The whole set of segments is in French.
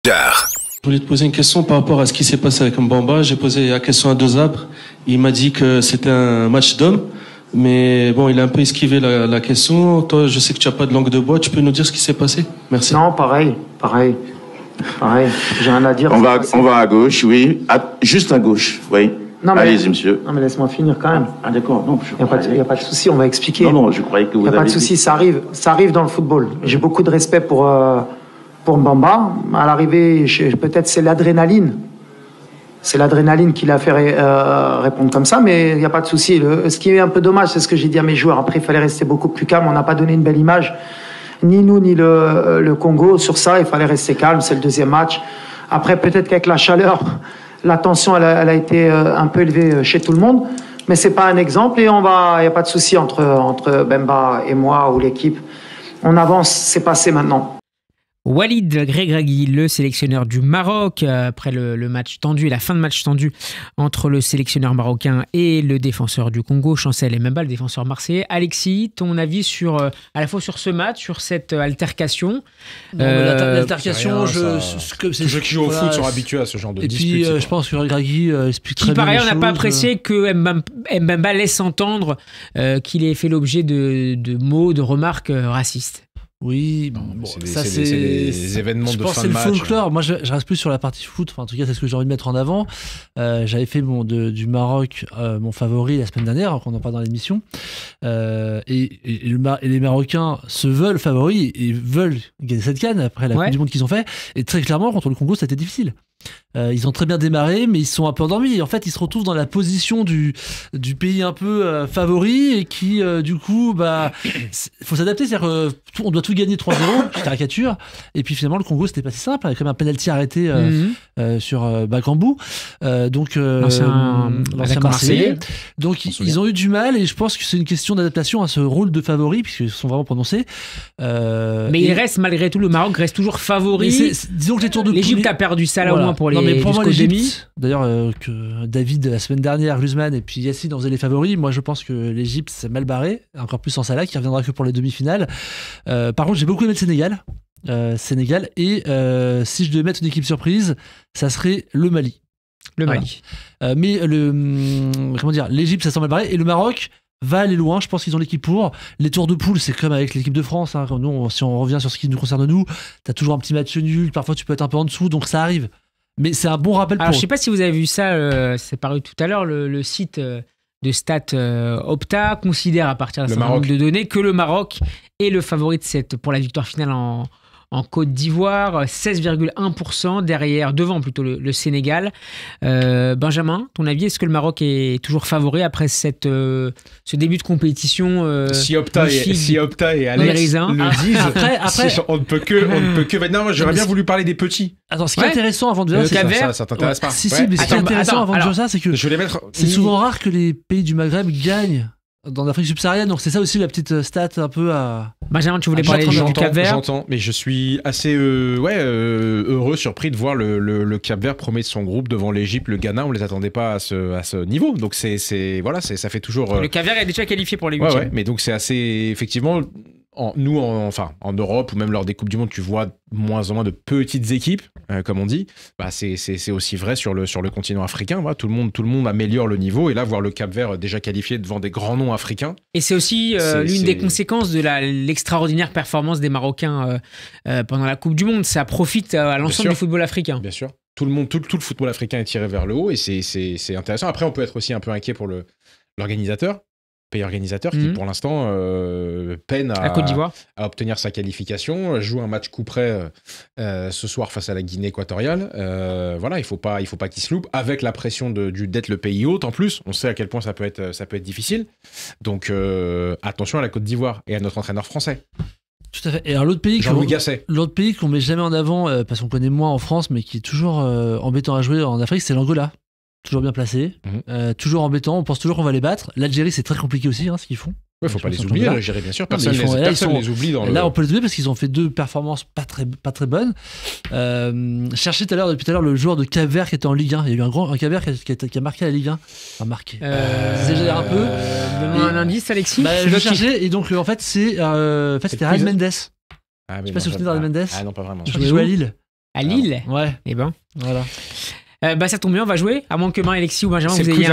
Je voulais te poser une question par rapport à ce qui s'est passé avec Mbamba. J'ai posé la question à Deux Abres. Il m'a dit que c'était un match d'hommes. Mais bon, il a un peu esquivé la question. Toi, je sais que tu n'as pas de langue de bois. Tu peux nous dire ce qui s'est passé? Merci. Non, pareil. J'ai rien à dire. On va à gauche, oui. Juste à gauche, oui. Allez-y, monsieur. Non, mais laisse-moi finir quand même. Ah, d'accord. Non, il n'y a pas de souci, on va expliquer. Non, je croyais que vous avez... Il n'y a pas de souci, ça arrive dans le football. J'ai beaucoup de respect pour Mbamba. À l'arrivée, peut-être c'est l'adrénaline. C'est l'adrénaline qui l'a fait répondre comme ça, mais il n'y a pas de souci. Ce qui est un peu dommage, c'est ce que j'ai dit à mes joueurs. Après, il fallait rester beaucoup plus calme. On n'a pas donné une belle image, ni nous, ni le Congo. Sur ça, il fallait rester calme. C'est le deuxième match. Après, peut-être qu'avec la chaleur, la tension, elle a été un peu élevée chez tout le monde. Mais c'est pas un exemple et il n'y a pas de souci entre Bemba et moi ou l'équipe. On avance, c'est passé maintenant. Walid Regragui, le sélectionneur du Maroc, après le match tendu, la fin de match tendu entre le sélectionneur marocain et le défenseur du Congo, Chancel Mbemba, le défenseur marseillais. Alexis, ton avis à la fois sur ce match, sur cette altercation? L'altercation, tous ceux qui jouent au foot sont habitués à ce genre de dispute. Et puis, je pense que Regragui explique très bien. Pareil, on n'a pas choses. apprécié que Mbemba laisse entendre qu'il ait fait l'objet de mots, de remarques racistes. Oui, c'est des événements de fin de match. C'est le folklore. Moi, je reste plus sur la partie foot. Enfin, en tout cas, c'est ce que j'ai envie de mettre en avant. J'avais fait du Maroc mon favori la semaine dernière, qu'on en parle dans l'émission. Et les Marocains se veulent favoris et veulent gagner cette CAN après la Coupe du Monde qu'ils ont fait. Et très clairement, contre le Congo, ça a été difficile. Ils ont très bien démarré, mais ils sont un peu endormis. Et en fait, ils se retrouvent dans la position du pays un peu favori et qui, du coup, faut s'adapter. C'est-à-dire on doit tout gagner 3-0, je caricature. Et puis finalement, le Congo, c'était pas si simple, avec comme un penalty arrêté sur Bakambu. Donc, l'ancien Marseillais. Donc, ils ont eu du mal et je pense que c'est une question d'adaptation à ce rôle de favori, puisqu'ils sont vraiment prononcés. Mais il reste, malgré tout, le Maroc reste toujours favori. Disons que les tours de l'Égypte a perdu ça là au moins pour les. Non, mais pour moi, demi. D'ailleurs, que David la semaine dernière, Guzman et puis Yacine en faisaient les favoris. Moi, je pense que l'Égypte s'est mal barré, encore plus sans Salah, qui reviendra que pour les demi-finales. Par contre, j'ai beaucoup aimé le Sénégal. Et si je devais mettre une équipe surprise, ça serait le Mali. Mali. Mais l'Égypte, ça semble mal barré. Et le Maroc va aller loin, je pense qu'ils ont l'équipe pour. Les tours de poule, c'est comme avec l'équipe de France. Nous, si on revient sur ce qui nous concerne nous, t'as toujours un petit match nul, parfois tu peux être un peu en dessous, donc ça arrive. Mais c'est un bon rappel pour... Alors, je sais pas si vous avez vu ça, c'est paru tout à l'heure, le site de stats Opta considère à partir d'un certain nombre de données que le Maroc est le favori pour la victoire finale en Côte d'Ivoire, 16,1% devant plutôt le Sénégal. Benjamin, ton avis, est-ce que le Maroc est toujours favori après ce début de compétition Si Opta et Alex le disent, après, on ne peut que... Non, moi, j'aurais bien voulu parler des petits. Attends, ce qui est intéressant avant de dire ça t'intéresse pas. Si, mais ce qui est intéressant avant de dire ça, c'est que c'est souvent rare que les pays du Maghreb gagnent dans l'Afrique subsaharienne, donc c'est ça aussi la petite stat un peu à... Benjamin, tu voulais parler du Cap-Vert? J'entends, mais je suis assez heureux, surpris de voir le Cap-Vert premier de son groupe devant l'Égypte, le Ghana. On les attendait pas à ce niveau, donc ça fait toujours... Le Cap-Vert est déjà qualifié pour les huitièmes. Ouais, mais donc c'est assez... Effectivement... En Europe ou même lors des Coupes du Monde, tu vois moins en moins de petites équipes, comme on dit. C'est aussi vrai sur le continent africain. Tout le monde améliore le niveau. Et là, voir le Cap-Vert déjà qualifié devant des grands noms africains. Et c'est aussi l'une des conséquences de l'extraordinaire performance des Marocains pendant la Coupe du Monde. Ça profite à l'ensemble du football africain. Bien sûr. Tout le football africain est tiré vers le haut et c'est intéressant. Après, on peut être aussi un peu inquiet pour l'organisateur. Pays organisateur qui pour l'instant peine à Côte d'Ivoire à obtenir sa qualification, joue un match coup près ce soir face à la Guinée équatoriale. Il faut pas qu'il se loupe avec la pression d'être le pays hôte en plus. On sait à quel point ça peut être difficile. Donc attention à la Côte d'Ivoire et à notre entraîneur français. Tout à fait. Et alors l'autre pays qu'on met jamais en avant parce qu'on connaît moins en France, mais qui est toujours embêtant à jouer en Afrique, c'est l'Angola. Toujours bien placé, toujours embêtant, on pense toujours qu'on va les battre. L'Algérie, c'est très compliqué aussi, ce qu'ils font. Ouais, faut pas les oublier, l'Algérie, bien sûr. Personne les oublie dans Là, on peut les oublier parce qu'ils ont fait 2 performances pas très bonnes. Cherchez depuis tout à l'heure le joueur de Cap-Vert qui était en Ligue 1. Il y a eu un Cap-Vert qui a marqué la Ligue 1. Enfin, marqué. J'exagère un peu. Donne-moi un indice, Alexis. Je vais chercher. Et donc, en fait, c'était Raïm Mendes. Je sais pas si vous vous souvenez de Raïm Mendes. Ah non, pas vraiment. Il jouait à Lille. À Lille. Ouais. Eh ben. Voilà. Ça tombe bien, on va jouer. À moins que Alexis ou Benjamin, vous ayez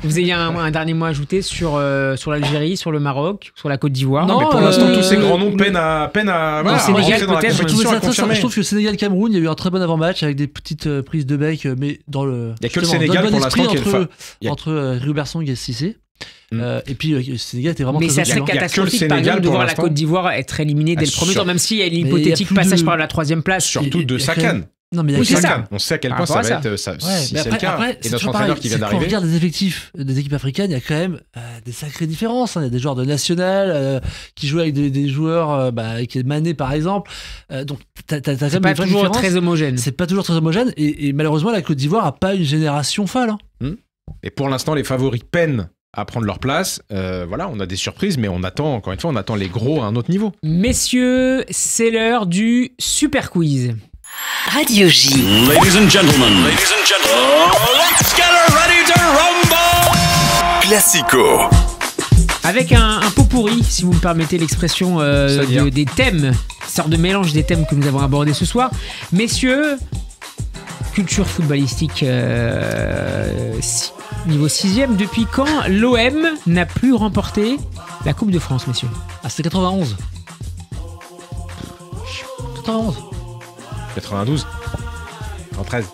vous ayez un dernier mot à ajouter sur l'Algérie, sur le Maroc, sur la Côte d'Ivoire. Non, mais pour l'instant, tous ces grands noms peinent à Sénégal, peut-être. Je trouve que Sénégal-Cameroun, il y a eu un très bon avant-match avec des petites prises de bec, mais dans le. Il n'y a que le Sénégal pour l'instant entre Rigobert Song et Cissé. Et puis le Sénégal était vraiment mais ça serait catastrophique par exemple de voir la Côte d'Ivoire être éliminée dès le premier tour, même s'il y a l'hypothétique passage par la 3e place. Surtout de Sakan. Non, mais c'est ça. On sait à quel point ça va être si c'est le cas. Et notre entraîneur qui vient d'arriver. Quand on regarde les effectifs des équipes africaines, il y a quand même des sacrées différences. Il y a des joueurs de national qui jouent avec des joueurs avec Mané par exemple. Donc t'as quand même pas toujours très homogène. C'est pas toujours très homogène. Et malheureusement, la Côte d'Ivoire a pas une génération folle. Et pour l'instant, les favoris peinent à prendre leur place. On a des surprises, mais on attend les gros à un autre niveau. Messieurs, c'est l'heure du super quiz. Radio J. Ladies and gentlemen, let's get ready to rumble. Classico. Avec un pot pourri, si vous me permettez l'expression, des thèmes, une sorte de mélange des thèmes que nous avons abordés ce soir. Messieurs, culture footballistique niveau 6e, depuis quand l'OM n'a plus remporté la Coupe de France, messieurs? C'était 91. 91. 92. 93.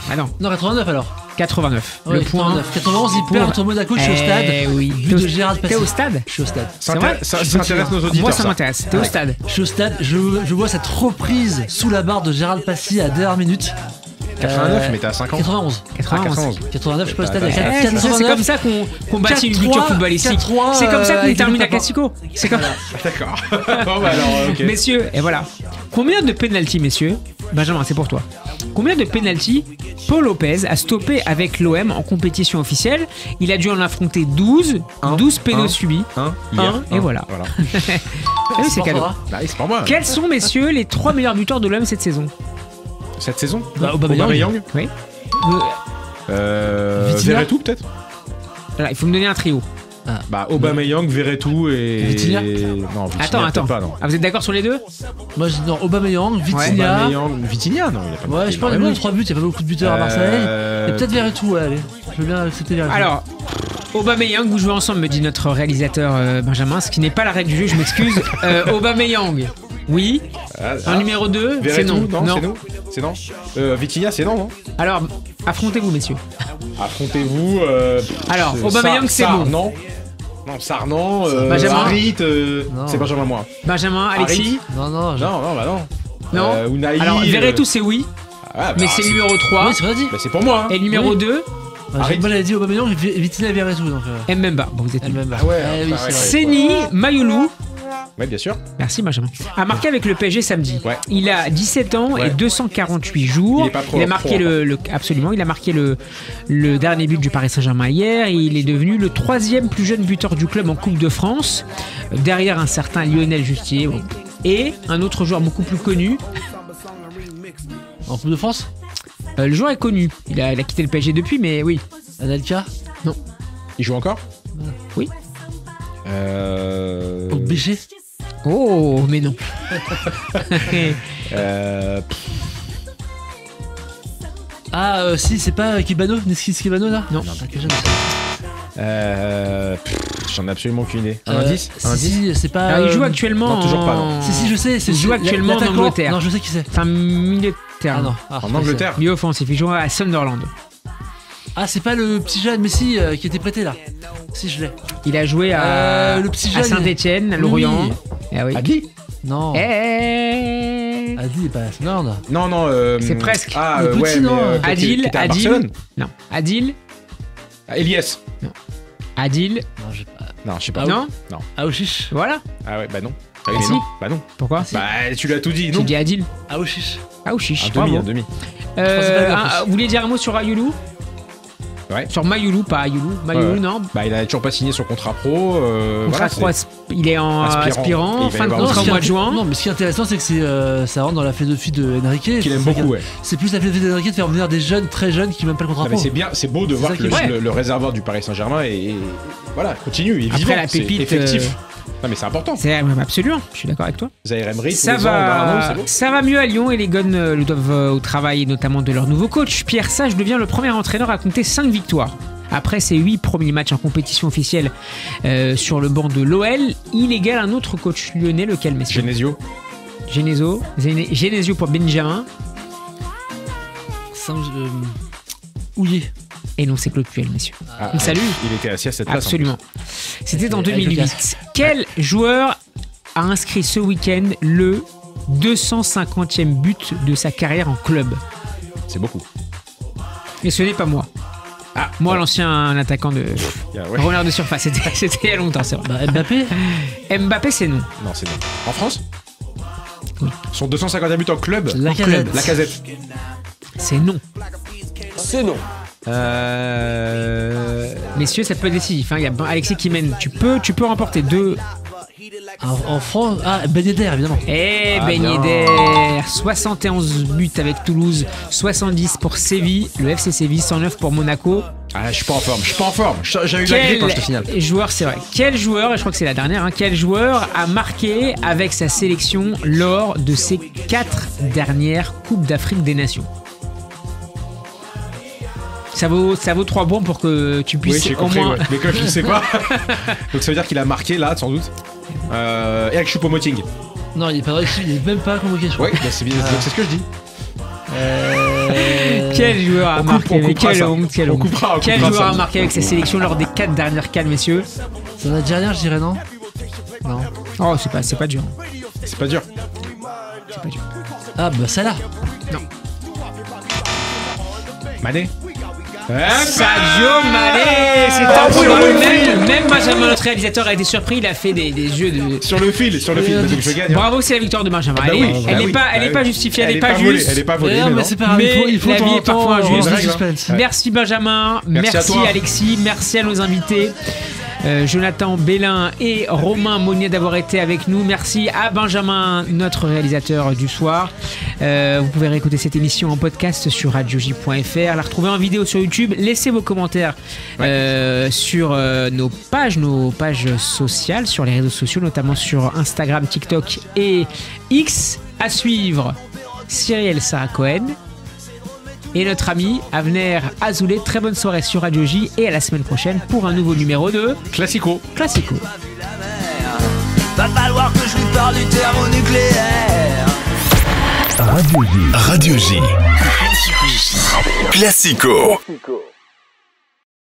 Ah non. Non, 89 alors. 89. Ouais, le point. 91, il perd contre Monaco, je suis au stade. Oui. But de Gérard Passy. T'es au stade? Je suis au stade. Ça intéresse nos auditeurs. Moi, ça m'intéresse. T'es au stade? Je suis au stade. Je vois cette reprise sous la barre de Gérard Passy à dernière minute. 89, mais t'as 5 ans. 91. 89, je suis pas au stade. C'est comme ça qu'on bâtit une culture footballistique. C'est comme ça qu'on termine la Classico. C'est comme ça. D'accord. Bon, bah alors, ok. Messieurs, et voilà. Combien de pénaltys, messieurs? Benjamin, c'est pour toi. Combien de pénaltys Paul Lopez a stoppé avec l'OM en compétition officielle? Il a dû en affronter 12. 12 pénaux subis. Et voilà. C'est cadeau. C'est pour moi. Quels sont, messieurs, les 3 meilleurs buteurs de l'OM cette saison? Cette saison? Aubameyang. Oui. Verretou peut-être? Alors, il faut me donner un trio. Aubameyang, Verretou et... Vitinha? Non, Vitinha Attends. pas, non. Vous êtes d'accord sur les deux? Moi, je dis non, Aubameyang, Vitinha. Vitinha, non, il a pas. Ouais, je parle de 3 buts, il n'y a pas beaucoup de buteurs à Marseille. Et peut-être Verretou, allez. Je veux bien accepter Verretou. Alors, Aubameyang, vous jouez ensemble, me dit notre réalisateur Benjamin, ce qui n'est pas la règle du jeu, je m'excuse. Aubameyang, oui. Un numéro 2, c'est non. C'est non. Vitinha, c'est non. Alors, affrontez-vous, messieurs. Affrontez-vous. Alors, Aubameyang, c'est bon. Non, Sarr, non. Benjamin. Harit, c'est Benjamin, moi. Benjamin, Alexis. Non. Non. Unai. Alors, Verretou, c'est oui. Mais c'est le numéro 3. Oui, c'est vrai dit. C'est pour moi. Et le numéro 2. Moi, j'avais dit Aubameyang, Vitinha et Verretou. Mbemba. Bon, vous êtes Mbemba. Seny Mayoulou. Oui, bien sûr. Merci Benjamin. A marqué avec le PSG samedi. Ouais. Il a 17 ans et 248 jours. Il est pas pro, il a marqué absolument. Il a marqué le dernier but du Paris Saint-Germain hier. Et il est devenu le 3e plus jeune buteur du club en Coupe de France, derrière un certain Lionel Justier et un autre joueur beaucoup plus connu. En Coupe de France. Le joueur est connu. Il a quitté le PSG depuis, mais oui. Anelka. Non. Il joue encore? Oui. Au BG. Oh, mais non. Si, c'est pas Kibano, Neski Kibano là? Non. J'en ai absolument aucune idée. Un indice? Si, c'est pas. Alors, il joue actuellement. Non, toujours pas, non. Si, je sais. Il joue actuellement en Angleterre. Non, je sais qui c'est. C'est un milieu de terrain. En Angleterre? Milieu offensif. Il joue à Sunderland. C'est pas le petit jeune Messi qui était prêté là. Si, je l'ai. Il a joué à Saint-Etienne, à Lorient. Oui. Ah oui. Adli? Non. Adli n'est pas à Sunderland. Non. C'est presque. Le petit, non. Adil. Non. Adil. Elias. Non. Adil. Non, j'ai pas. Non, je sais pas. Non. Aouchiche. Voilà. Ah ouais, bah non. Si. Bah non. Pourquoi? Tu l'as tout dit, non? Tu dis Adil. Aouchiche. Un demi. Vous voulez dire un mot sur Ayoulou? Ouais. Sur Mayoulou, pas Ayoulou. Mayoulou, non. Il a toujours pas signé son contrat pro. Contrat pro, il est en aspirant. Fin de contrat au mois de juin. Non, mais ce qui est intéressant, c'est que ça rentre dans la philosophie de Enrique. Qu'il aime beaucoup, ouais. C'est plus la philosophie d'Enrique de faire venir des jeunes, très jeunes, qui n'ont même pas le contrat pro. C'est bien, c'est beau de voir que le réservoir du Paris Saint-Germain est voilà, continue, il est vivant, la pépite, c'est effectif. Non, mais c'est important. Absolument, je suis d'accord avec toi. Zaïre Emery, ça va mieux à Lyon et les Gones doivent au travail notamment de leur nouveau coach. Pierre Sage devient le premier entraîneur à compter 5 victoires. Après ses 8 premiers matchs en compétition officielle sur le banc de l'OL, il égale un autre coach lyonnais, lequel, messieurs? Genesio pour Benjamin. Houillet. Et non, c'est Claude Puel, messieurs. Salut. Il était assis à cette place. Absolument. C'était en 2008. Quel joueur a inscrit ce week-end le 250e but de sa carrière en club? C'est beaucoup. Et ce n'est pas moi. Moi, l'ancien attaquant de renard de surface. C'était il y a longtemps, c'est vrai. Mbappé, c'est non. Non, c'est non. En France? Oui. Son 250e but en club? Lacazette. C'est non. C'est non. Messieurs, ça peut être décisif. Il y a Alexis qui mène. Tu peux remporter 2. En France, Ben Yedder, évidemment. Ben Yedder, 71 buts avec Toulouse, 70 pour Séville, le FC Séville, 109 pour Monaco. Je suis pas en forme. J'ai eu la grippe quand je te signale. Joueur, c'est vrai. Quel joueur, et je crois que c'est la dernière, quel joueur a marqué avec sa sélection lors de ses 4 dernières Coupes d'Afrique des Nations? Ça vaut 3 points pour que tu puisses au moins... Ouais. Mais comme je ne sais pas. Donc ça veut dire qu'il a marqué là, sans doute. Et avec Choupo-Moting. Non, il n'est même pas convoqué. Ouais, c'est ce que je dis. Quel joueur a marqué? Quelle honte. Quel joueur a marqué avec sa sélection lors des 4 dernières CAN, messieurs? Ça n'a dit rien, je dirais non. Non. Oh, c'est pas dur. C'est pas dur. Salah. Non. Mané. Sadio Mané, c'est un peu dans le même Benjamin, notre réalisateur, a été surpris, il a fait des jeux de... Sur le fil, je gagne. Bravo, c'est la victoire de Benjamin. Elle n'est pas justifiée, elle n'est pas juste. Elle n'est pas volée. Mais c'est pas grave, il faut la vie est parfois injuste. Merci Benjamin, merci Alexis, merci à nos invités. Jonathan Bélin et Romain Monnier d'avoir été avec nous. Merci à Benjamin, notre réalisateur du soir. Vous pouvez réécouter cette émission en podcast sur radioj.fr, la retrouver en vidéo sur YouTube. Laissez vos commentaires sur nos pages sociales, sur les réseaux sociaux, notamment sur Instagram, TikTok et X. À suivre, Cyrielle Sarah Cohen et notre ami Avner Azoulay. Très bonne soirée sur Radio J et à la semaine prochaine pour un nouveau numéro de Classico. Va falloir que je lui parle du thermonucléaire. Radio J. Classico.